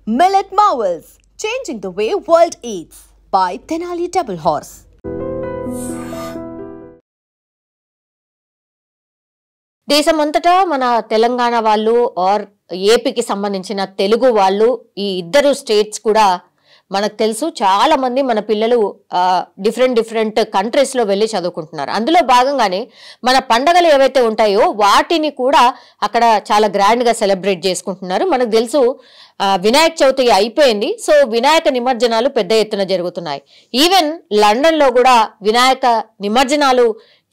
Millet Marvels, changing the way world eats by Tenali Double Horse. దేశమంతటా మన తెలంగాణ వాళ్ళు are ఏపీకి సంబంధించిన తెలుగు వాళ్ళు ఈ ఇద్దరు స్టేట్స్ కూడా మనకు తెలుసు చాలా మంది మన పిల్లలు డిఫరెంట్ కంట్రీస్లో వెళ్ళి చదువుకుంటున్నారు. అందులో భాగంగానే మన పండగలు ఏవైతే ఉంటాయో వాటిని కూడా అక్కడ చాలా గ్రాండ్గా సెలబ్రేట్ చేసుకుంటున్నారు. మనకు తెలుసు వినాయక చవితి అయిపోయింది. సో వినాయక నిమజ్జనాలు పెద్ద ఎత్తున జరుగుతున్నాయి. ఈవెన్ లండన్లో కూడా వినాయక నిమజ్జనాలు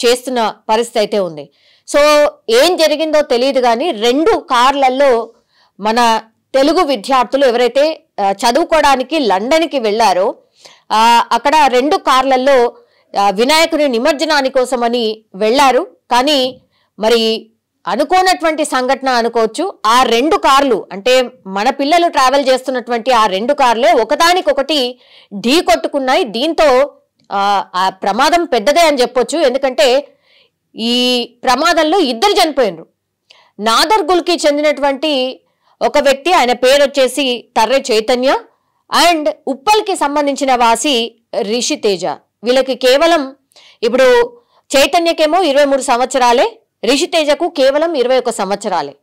చేస్తున్న పరిస్థితి అయితే ఉంది. సో ఏం జరిగిందో తెలియదు కానీ 2 కార్లలో మన తెలుగు విద్యార్థులు ఎవరైతే చదువుకోవడానికి లండన్కి వెళ్ళారో అక్కడ 2 కార్లలో వినాయకుని నిమజ్జనాని కోసమని వెళ్ళారు. కానీ మరి అనుకోనటువంటి సంఘటన అనుకోవచ్చు. ఆ 2 కార్లు అంటే మన పిల్లలు ట్రావెల్ చేస్తున్నటువంటి ఆ 2 కార్లే ఒకదానికొకటి ఢీ కొట్టుకున్నాయి. దీంతో ఆ ప్రమాదం పెద్దదే అని చెప్పొచ్చు. ఎందుకంటే ఈ ప్రమాదంలో 2 చనిపోయినరు. నాదర్గుల్కి చెందినటువంటి ఒక వ్యక్తి, ఆయన పేరు వచ్చేసి తర్రె చైతన్య, అండ్ ఉప్పల్కి సంబంధించిన వాసి రిషితేజ. వీళ్ళకి కేవలం ఇప్పుడు చైతన్యకేమో 23 సంవత్సరాలే, రిషితేజకు కేవలం 21 సంవత్సరాలే.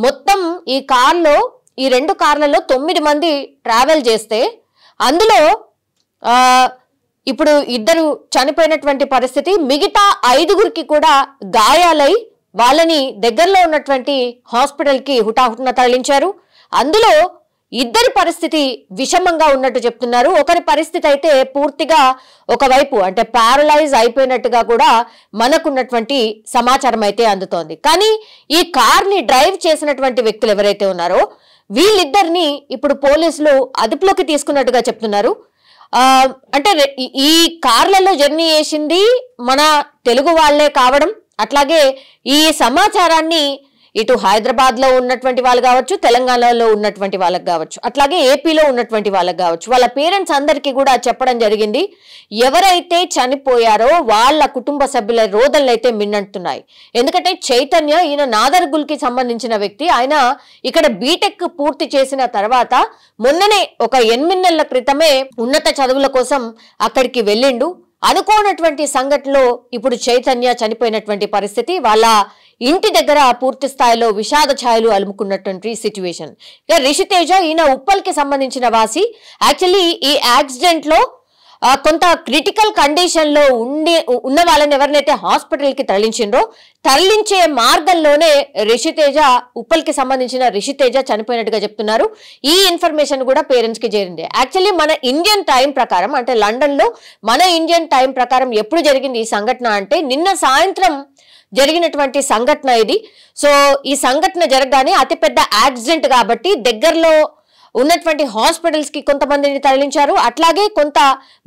మొత్తం ఈ కార్లో ఈ 2 కార్లలో 9 మంది ట్రావెల్ చేస్తే అందులో ఇప్పుడు 2 చనిపోయినటువంటి పరిస్థితి. మిగతా 5గురికి కూడా గాయాలై వాళ్ళని దగ్గరలో ఉన్నటువంటి హాస్పిటల్కి హుటాహుటిన తరలించారు. అందులో 2 పరిస్థితి విషమంగా ఉన్నట్టు చెప్తున్నారు. ఒకరి పరిస్థితి అయితే పూర్తిగా ఒకవైపు అంటే ప్యారలైజ్ అయిపోయినట్టుగా కూడా మనకున్నటువంటి సమాచారం అయితే అందుతోంది. కానీ ఈ కార్ని డ్రైవ్ చేసినటువంటి వ్యక్తులు ఎవరైతే ఉన్నారో వీళ్ళిద్దరిని ఇప్పుడు పోలీసులు అదుపులోకి తీసుకున్నట్టుగా చెప్తున్నారు. అంటే ఈ కార్లలో జర్నీ చేసింది మన తెలుగు వాళ్లే కావడం, అట్లాగే ఈ సమాచారాన్ని ఇటు హైదరాబాద్లో ఉన్నటువంటి వాళ్ళు కావచ్చు, తెలంగాణలో ఉన్నటువంటి వాళ్ళకి కావచ్చు, అట్లాగే ఏపీలో ఉన్నటువంటి వాళ్ళకి కావచ్చు, వాళ్ళ పేరెంట్స్ అందరికీ కూడా చెప్పడం జరిగింది. ఎవరైతే చనిపోయారో వాళ్ళ కుటుంబ సభ్యుల రోదనలు అయితే మిన్నంటున్నాయి. ఎందుకంటే చైతన్య ఈయన నాదర్గుల్కి సంబంధించిన వ్యక్తి. ఆయన ఇక్కడ బీటెక్ పూర్తి చేసిన తర్వాత మొన్ననే ఒక 8 నెలల క్రితమే ఉన్నత చదువుల కోసం అక్కడికి వెళ్ళిండు. అనుకోనటువంటి సంఘటనలో ఇప్పుడు చైతన్య చనిపోయినటువంటి పరిస్థితి. వాళ్ళ ఇంటి దగ్గర పూర్తి స్థాయిలో విషాద ఛాయలు అలుముకున్నటువంటి సిచ్యువేషన్. ఇక రిషితేజ ఈయన ఉప్పల్కి సంబంధించిన వాసి. యాక్చువల్లీ ఈ యాక్సిడెంట్ లో కొంత క్రిటికల్ కండిషన్ లో ఉన్న వాళ్ళని ఎవరినైతే హాస్పిటల్కి తరలించే మార్గంలోనే రిషితేజ, ఉప్పల్కి సంబంధించిన రిషితేజ చనిపోయినట్టుగా చెప్తున్నారు. ఈ ఇన్ఫర్మేషన్ కూడా పేరెంట్స్ కి చేరింది. యాక్చువల్లీ మన ఇండియన్ టైం ప్రకారం అంటే లండన్ లో మన ఇండియన్ టైం ప్రకారం ఎప్పుడు జరిగింది ఈ సంఘటన అంటే నిన్న సాయంత్రం జరిగినటువంటి సంఘటన ఇది. సో ఈ సంఘటన జరగగానే అతిపెద్ద యాక్సిడెంట్ కాబట్టి దగ్గరలో ఉన్నటువంటి హాస్పిటల్స్ కి కొంతమందిని తరలించారు. అట్లాగే కొంత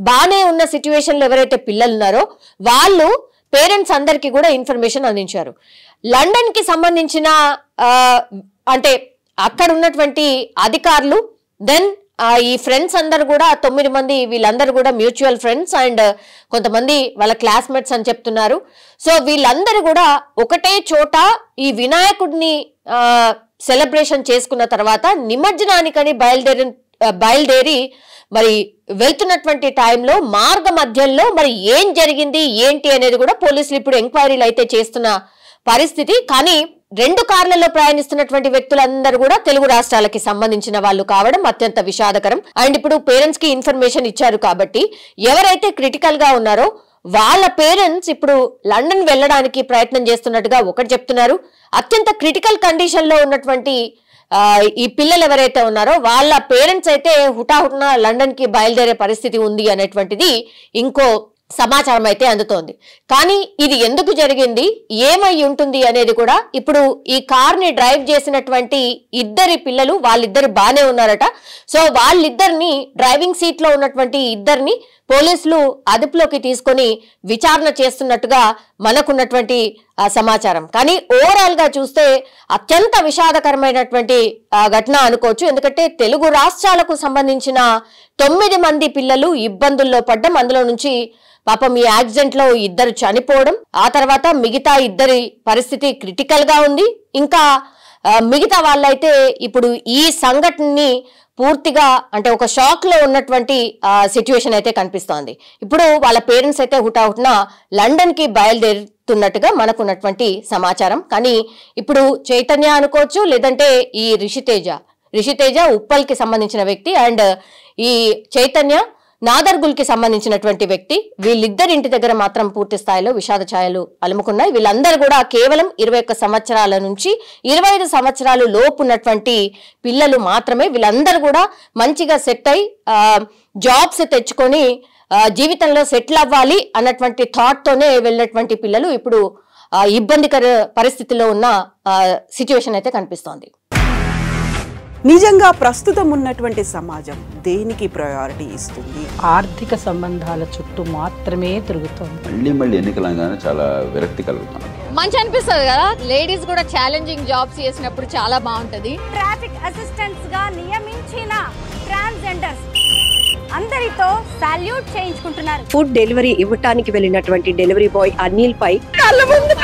బానే ఉన్న సిచ్యువేషన్లో ఎవరైతే పిల్లలు ఉన్నారో వాళ్ళు పేరెంట్స్ అందరికీ కూడా ఇన్ఫర్మేషన్ అందించారు. లండన్ కి సంబంధించిన అంటే అక్కడ ఉన్నటువంటి అధికారులు, దెన్ ఈ ఫ్రెండ్స్ అందరు కూడా 9 మంది, వీళ్ళందరూ కూడా మ్యూచువల్ ఫ్రెండ్స్ అండ్ కొంతమంది వాళ్ళ క్లాస్మేట్స్ అని చెప్తున్నారు. సో వీళ్ళందరూ కూడా ఒకటే చోట ఈ వినాయకుడిని సెలబ్రేషన్ చేసుకున్న తర్వాత నిమజ్జనానికని బయలుదేరి మరి వెళ్తున్నటువంటి టైంలో మార్గ మధ్యంలో మరి ఏం జరిగింది ఏంటి అనేది కూడా పోలీసులు ఇప్పుడు ఎంక్వైరీలు అయితే చేస్తున్న పరిస్థితి. కానీ 2 కార్లలో ప్రయాణిస్తున్నటువంటి వ్యక్తులందరూ కూడా తెలుగు రాష్ట్రాలకి సంబంధించిన వాళ్ళు కావడం అత్యంత విషాదకరం. అండ్ ఇప్పుడు పేరెంట్స్ కి ఇన్ఫర్మేషన్ ఇచ్చారు కాబట్టి ఎవరైతే క్రిటికల్ గా ఉన్నారో వాళ్ళ పేరెంట్స్ ఇప్పుడు లండన్ వెళ్ళడానికి ప్రయత్నం చేస్తున్నట్టుగా ఒకటి చెప్తున్నారు. అత్యంత క్రిటికల్ కండిషన్ లో ఉన్నటువంటి ఈ పిల్లలు ఎవరైతే ఉన్నారో వాళ్ళ పేరెంట్స్ అయితే హుటాహుటిన లండన్ కి బయలుదేరే పరిస్థితి ఉంది అనేటువంటిది ఇంకో సమాచారం అయితే అందుతోంది. కానీ ఇది ఎందుకు జరిగింది, ఏమై ఉంటుంది అనేది కూడా ఇప్పుడు ఈ కార్ని డ్రైవ్ చేసినటువంటి 2 పిల్లలు వాళ్ళిద్దరు బానే ఉన్నారట. సో వాళ్ళిద్దరిని డ్రైవింగ్ సీట్ లో ఉన్నటువంటి 2 పోలీసులు అదుపులోకి తీసుకొని విచారణ చేస్తున్నట్టుగా మనకున్నటువంటి సమాచారం. కానీ ఓవరాల్ గా చూస్తే అత్యంత విషాదకరమైనటువంటి ఘటన అనుకోవచ్చు. ఎందుకంటే తెలుగు రాష్ట్రాలకు సంబంధించిన 9 మంది పిల్లలు ఇబ్బందుల్లో పడ్డం, అందులో నుంచి పాపం ఈ యాక్సిడెంట్ లో 2 చనిపోవడం, ఆ తర్వాత మిగతా 2 పరిస్థితి క్రిటికల్ గా ఉంది. ఇంకా మిగతా వాళ్ళైతే ఇప్పుడు ఈ సంఘటనని పూర్తిగా అంటే ఒక షాక్ లో ఉన్నటువంటి సిచ్యువేషన్ అయితే కనిపిస్తోంది. ఇప్పుడు వాళ్ళ పేరెంట్స్ అయితే హుటాహుటిన లండన్ కి బయలుదేరుతున్నట్టుగా మనకున్నటువంటి సమాచారం. కానీ ఇప్పుడు చైతన్య అనుకోవచ్చు, లేదంటే ఈ రిషితేజ ఉప్పల్ కి సంబంధించిన వ్యక్తి, అండ్ ఈ చైతన్య నాదర్గుల్ కి సంబంధించినటువంటి వ్యక్తి, వీళ్ళిద్దరి ఇంటి దగ్గర మాత్రం పూర్తి స్థాయిలో విషాద ఛాయలు అలుముకున్నాయి. వీళ్ళందరూ కూడా కేవలం 21 సంవత్సరాల నుంచి 25 సంవత్సరాలు లోపు ఉన్నటువంటి పిల్లలు మాత్రమే. వీళ్ళందరూ కూడా మంచిగా సెట్ అయి జాబ్స్ తెచ్చుకొని జీవితంలో సెటిల్ అవ్వాలి అన్నటువంటి థాట్ తోనే వెళ్ళినటువంటి పిల్లలు ఇప్పుడు ఇబ్బందికర పరిస్థితిలో ఉన్న సిచ్యువేషన్ అయితే కనిపిస్తోంది. నిజంగా ప్రస్తుతం ఉన్నటువంటి సమాజం దేనికి ప్రయారిటీ ఇస్తుంది? ఆర్థిక సంబంధాల చుట్టూ మాత్రమే తిరుగుతుంది. మళ్ళీ ఎన్నికలంగానే చాలా విరక్తి కలుగుతాం. మంచి అనిపిస్తుంది కదా, లేడీస్ కూడా ఛాలెంజింగ్ జాబ్స్ చేసినప్పుడు చాలా బాగుంటది. ట్రాఫిక్ అసిస్టెంట్స్ గా నియమించిన ట్రాన్స్జెండర్స్ అందరితో సాల్యూట్ చేయించుకుంటున్నారు. ఫుడ్ డెలివరీ ఇవ్వటానికి వెళ్ళినటువంటి డెలివరీ బాయ్ అనిల్ పై కళ్ళ ముందు